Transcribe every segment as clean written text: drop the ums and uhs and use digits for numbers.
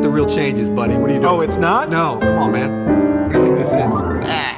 the real changes, buddy. What are you doing? Oh, it's not? No, come on, man. What do you think this is? Ah.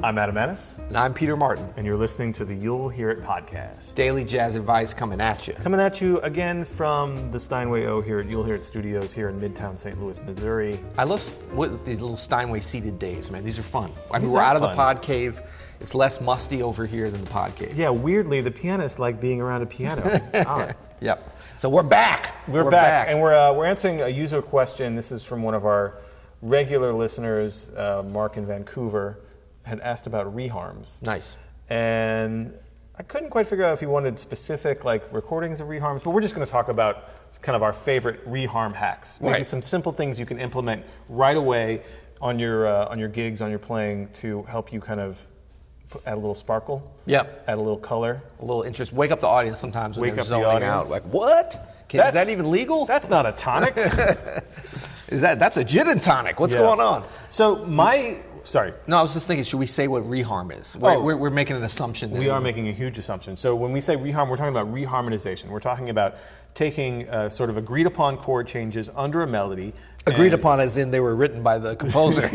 I'm Adam Maness. And I'm Peter Martin. And you're listening to the You'll Hear It podcast. Daily jazz advice coming at you. Coming at you again from the Steinway O here at You'll Hear It Studios here in Midtown St. Louis, Missouri. I love these little Steinway seated days, man. These are fun. I mean, These we're are out of the fun. pod cave. It's less musty over here than the pod cave. Yeah, weirdly, the pianists like being around a piano. It's odd. Yep. So we're back. We're back. And we're answering a user question. This is from one of our regular listeners, Mark in Vancouver, had asked about reharms. Nice. And I couldn't quite figure out if he wanted specific like recordings of reharms, but we're just going to talk about kind of our favorite reharm hacks. Maybe some simple things you can implement right away on your gigs, on your playing to help you kind of add a little sparkle. Yep. Add a little color. A little interest. Wake up the audience sometimes when Wake they're up the zoning audience. out. Like, what? Is that even legal? That's not a tonic. That's a gin and tonic. What's going on? So Sorry. No, I was just thinking, should we say what reharm is? We're making an assumption. We are making a huge assumption. So when we say reharm, we're talking about reharmonization. We're talking about taking sort of agreed upon chord changes under a melody. Agreed upon as in they were written by the composer.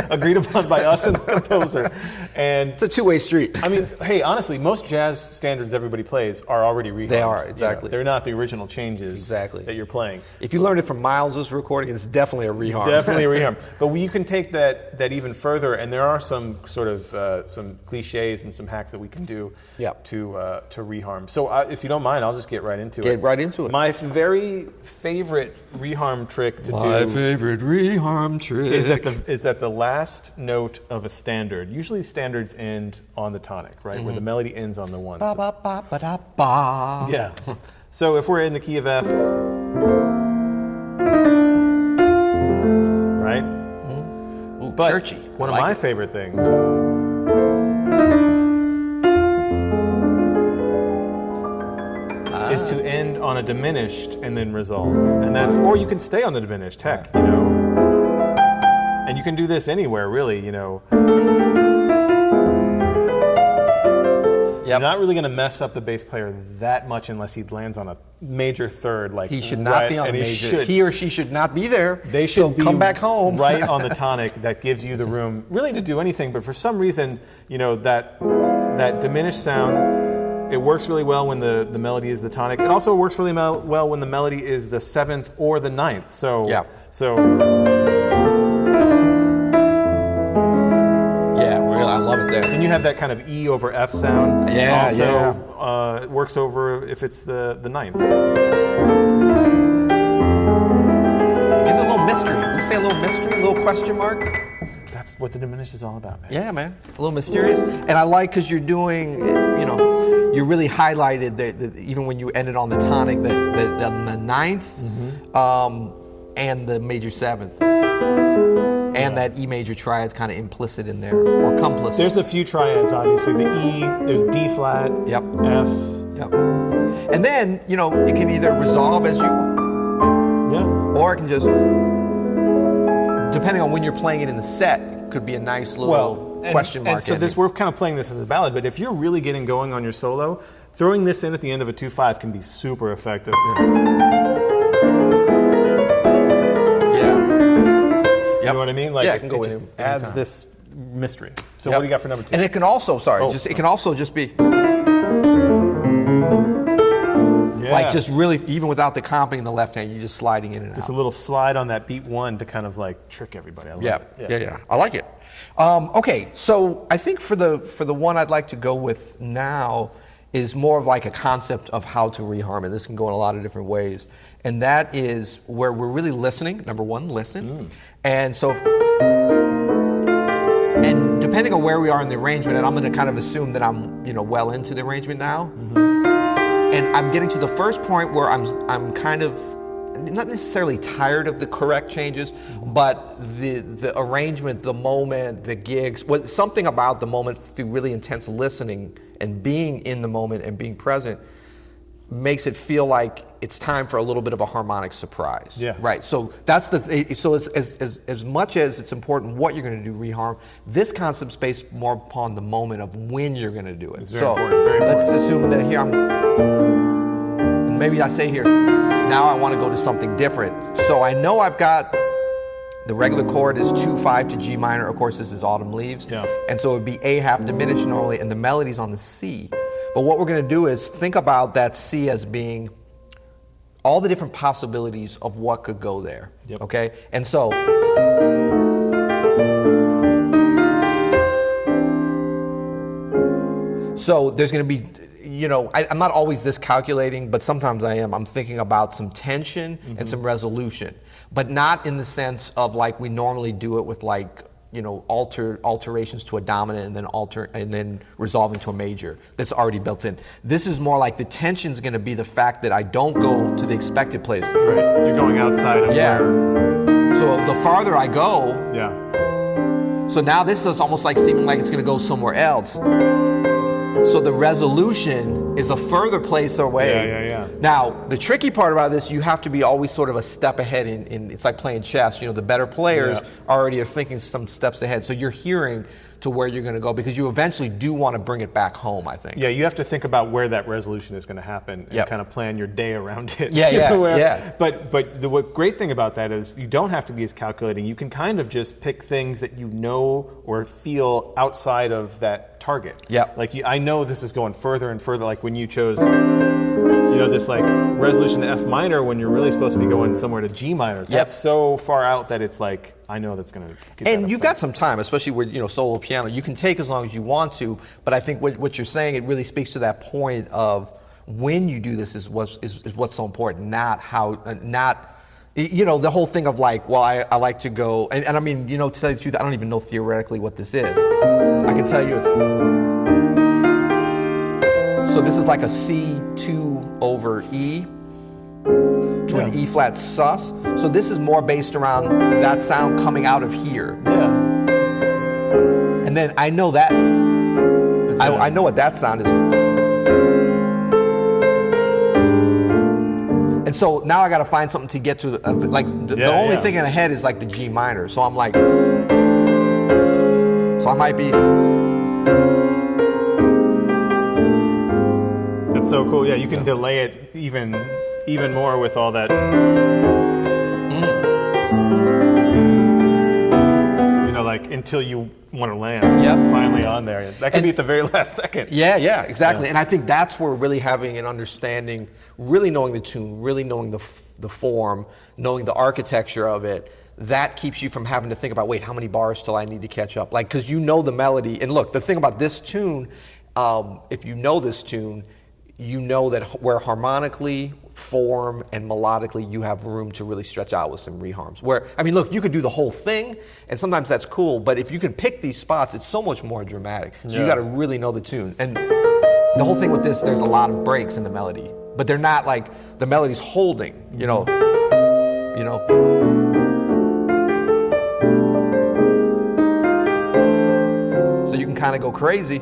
Agreed upon by us and the composer. And it's a two-way street. I mean, hey, honestly, most jazz standards everybody plays are already reharmed. They are, exactly. You know, they're not the original changes that you're playing. If you learned it from Miles's recording, it's definitely a reharm. Definitely a reharm. But you can take that even further, and there are some sort of some cliches and some hacks that we can do to reharm. So if you don't mind, I'll just get right into it. Get right into it. My very favorite reharm trick to do. My favorite reharm trick is at the last note of a standard. Usually standards end on the tonic, right? Where the melody ends on the one. Ba, ba, ba, ba, da, ba. Yeah. So if we're in the key of F, right? Ooh, but churchy. One of my favorite things is to end on a diminished and then resolve. And that's, or you can stay on the diminished, heck, you know. And you can do this anywhere, really, you know. You're not really going to mess up the bass player that much unless he lands on a major third. Like he should not be on a major. He or she should not be there. They should come back home. Right on the tonic that gives you the room really to do anything. But for some reason, you know, that diminished sound, it works really well when the melody is the tonic. It also works really well when the melody is the 7th or the 9th. So I love it there. And you have that kind of E over F sound. It works over if it's the 9th. Gives a little mystery. Would you say a little mystery, a little question mark? That's what the diminished is all about, man. Yeah, man. A little mysterious. And I like because you're doing, you know, you really highlighted that even when you ended on the tonic, the 9th and the major 7th. And that E major triad's kind of implicit in there, or complicit. There's a few triads, obviously. The E, there's D flat, F. Yep. And then, you know, it can either resolve as you, or it can just, depending on when you're playing it in the set, it could be a nice little question mark. And so we're kind of playing this as a ballad, but if you're really getting going on your solo, throwing this in at the end of a 2/5 can be super effective. You know what I mean? Like it can go just adds this mystery. So what do you got for number 2? And it can also, it can also just be like just really, even without the comping in the left hand, you're just sliding in and out. Just a little slide on that beat 1 to kind of like trick everybody. I love it. I like it. Okay, so I think for the one I'd like to go with now is more of like a concept of how to reharm, and this can go in a lot of different ways. And that is where we're really listening. Number 1, listen. And so, and depending on where we are in the arrangement, and I'm going to kind of assume that I'm, you know, well into the arrangement now. And I'm getting to the first point where I'm kind of not necessarily tired of the correct changes, but the arrangement, the moment, the gigs, something about the moment through really intense listening and being in the moment and being present makes it feel like it's time for a little bit of a harmonic surprise. Yeah. Right. So that's so as much as it's important what you're going to do reharm, this concept's based more upon the moment of when you're going to do it. It's very important. Very let's important. assume that here and maybe I say here, now I want to go to something different. So I know I've got the regular chord is 2-5 to G minor. Of course, this is Autumn Leaves. Yeah. And so it would be A half diminished normally, and the melody's on the C. But what we're going to do is think about that C as being all the different possibilities of what could go there. Yep. Okay? And so there's going to be, I'm not always this calculating, but sometimes I am. I'm thinking about some tension and some resolution, but not in the sense of like we normally do it with like, alterations to a dominant and then resolving to a major that's already built in. This is more like the tension's going to be the fact that I don't go to the expected place. Right. You're going outside of where... So the farther I go, so now this is almost like seeming like it's going to go somewhere else. So the resolution is a further place away. Yeah. Now, the tricky part about this, you have to be always sort of a step ahead in it's like playing chess. The better players already are thinking some steps ahead. So you're hearing to where you're going to go because you eventually do want to bring it back home, I think. Yeah, you have to think about where that resolution is going to happen and kind of plan your day around it. But the great thing about that is you don't have to be as calculating. You can kind of just pick things that you know or feel outside of that target. Yeah. Like I know this is going further and further. Like when you chose, this like resolution to F minor when you're really supposed to be going somewhere to G minor. That's so far out that it's like I know that's going to get. And you've got some time, especially with solo piano. You can take as long as you want to, but I think what you're saying, it really speaks to that point of when you do this is what's so important, not how the whole thing of like, well, I like to go, and I mean, to tell you the truth, I don't even know theoretically what this is. I can tell you so this is like a C2 over E to an E flat sus. So this is more based around that sound coming out of here. Yeah. And then I know that, I know what that sound is. And so now I got to find something to get to, the only thing in the head is like the G minor. So I'm like, so I might be. That's so cool. Yeah, you can delay it even more with all that. Like until you want to land. Finally on there. That could be at the very last second. Yeah, exactly. Yeah. And I think that's where really having an understanding, really knowing the tune, really knowing the form, knowing the architecture of it, that keeps you from having to think about, wait, how many bars till I need to catch up? Like, because you know the melody. And look, the thing about this tune, if you know this tune, you know that where harmonically, form, and melodically you have room to really stretch out with some reharms. Where, I mean, look, you could do the whole thing, and sometimes that's cool, but if you can pick these spots, it's so much more dramatic. So you got to really know the tune. And the whole thing with this, there's a lot of breaks in the melody, but they're not like the melody's holding, So you can kind of go crazy,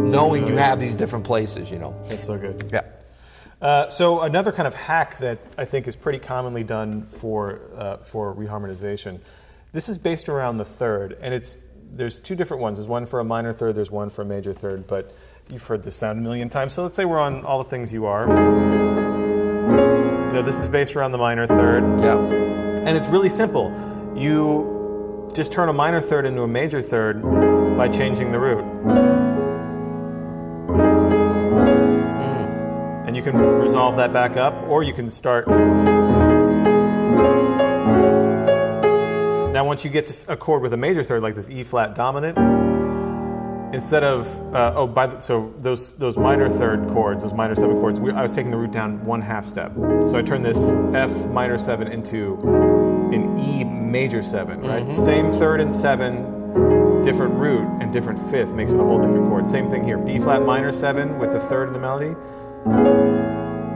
knowing you have these different places, That's so good. Yeah. So another kind of hack that I think is pretty commonly done for reharmonization. This is based around the third, and there's two different ones. There's one for a minor third, there's one for a major third, but you've heard this sound a million times. So let's say we're on All the Things You Are. This is based around the minor third. Yeah. And it's really simple. You just turn a minor third into a major third by changing the root. And you can resolve that back up, or you can start. Now, once you get to a chord with a major third, like this E flat dominant, instead of so those minor third chords, those minor 7 chords, I was taking the root down 1/2 step. So I turned this F minor 7 into an E major 7, right? Same third and 7, different root and different fifth makes it a whole different chord. Same thing here, B flat minor 7 with the third in the melody.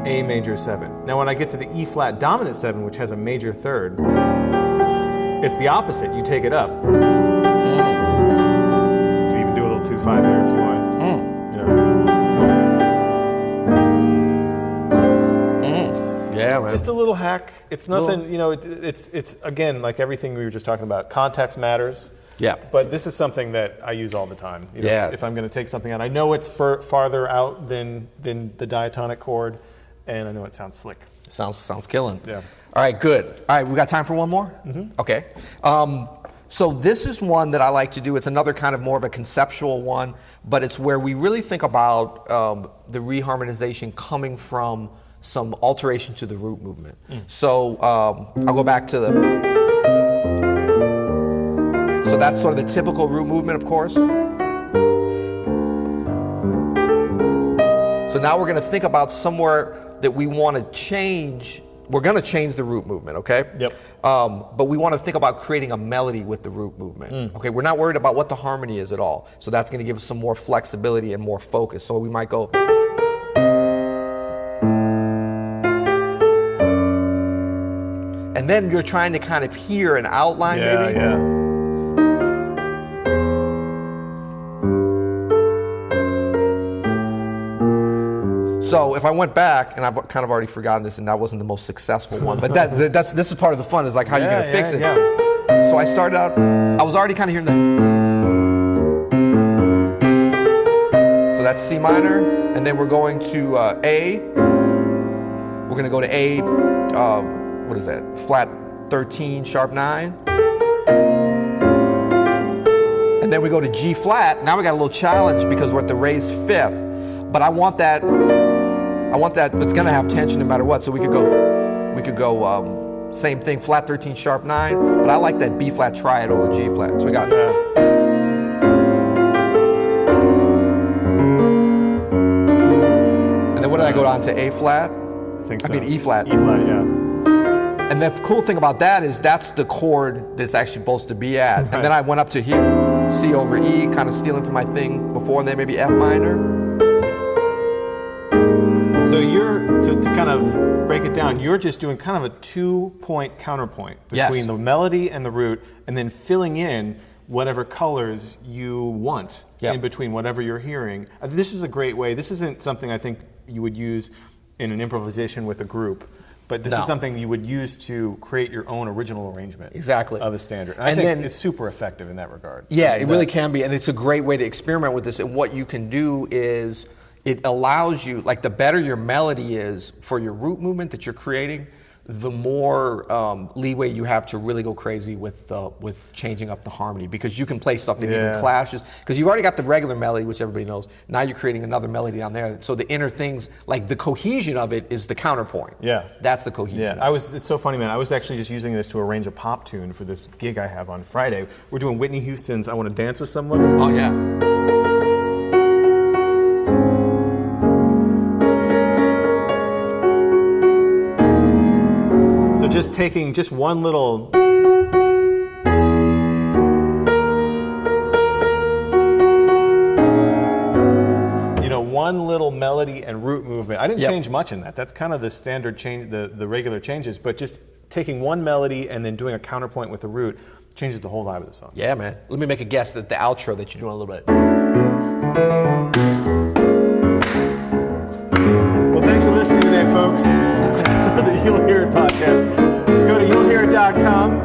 A major 7. Now when I get to the E flat dominant 7, which has a major third, it's the opposite. You take it up. You can even do a little 2/5 here if you want. Yeah, man. Just a little hack. It's nothing, you know, it's again, like everything we were just talking about, context matters. Yeah. But this is something that I use all the time. You know, Yeah. If I'm going to take something out, I know it's farther out than the diatonic chord, and I know it sounds slick. Sounds killing. Yeah. All right, good. All right, we got time for one more? Mm-hmm. Okay. So this is one that I like to do. It's another kind of more of a conceptual one, but it's where we really think about the reharmonization coming from some alteration to the root movement. So I'll go back to so that's sort of the typical root movement, of course. So now we're going to think about somewhere that we want to change. We're going to change the root movement, okay? Yep. But we want to think about creating a melody with the root movement. Okay, we're not worried about what the harmony is at all. So that's going to give us some more flexibility and more focus. So we might go. And then you're trying to kind of hear an outline, maybe. Yeah. So if I went back, and I've kind of already forgotten this, and that wasn't the most successul one, but this is part of the fun, is like how you're going to fix it. Yeah. So I started out, I was already kind of hearing so that's C minor, and then we're going to A. We're going to go to A, what is that, flat 13, sharp 9. And then we go to G flat. Now we got a little challenge because we're at the raised 5th. But I want that, it's gonna have tension no matter what. So we could go same thing, flat 13, sharp 9. But I like that B flat triad over G flat. So we got. And then what did I go down to? A flat? I think so. I mean E flat. E flat, yeah. And the cool thing about that is that's the chord that's actually supposed to be at. Right. And then I went up to here, C over E, kind of stealing from my thing before, and then maybe F minor. So you're, to kind of break it down, you're just doing kind of a 2-point counterpoint between the melody and the root, and then filling in whatever colors you want in between whatever you're hearing. This is a great way. This isn't something I think you would use in an improvisation with a group, but this is something you would use to create your own original arrangement of a standard. And I think it's super effective in that regard. Yeah, it really can be, and it's a great way to experiment with this. And what you can do is it allows you, like the better your melody is for your root movement that you're creating, the more leeway you have to really go crazy with changing up the harmony, because you can play stuff that even clashes. Because you've already got the regular melody, which everybody knows. Now you're creating another melody on there. So the inner things, like the cohesion of it, is the counterpoint. Yeah, that's the cohesion. Yeah, it's so funny, man. I was actually just using this to arrange a pop tune for this gig I have on Friday. We're doing Whitney Houston's "I Want to Dance with Someone." Oh yeah. So just taking just one little, one little melody and root movement. I didn't change much in that. That's kind of the standard change, the regular changes, but just taking one melody and then doing a counterpoint with the root changes the whole vibe of the song. Yeah, man. Let me make a guess that the outro that you're doing a little bit. Well, thanks for listening today, folks. The You'll Hear It podcast. Go to you'llhearit.com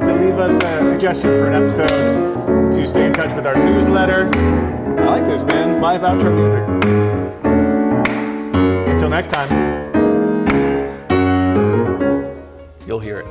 to leave us a suggestion for an episode, to stay in touch with our newsletter. I like this, man. Live outro music. Until next time. You'll hear it.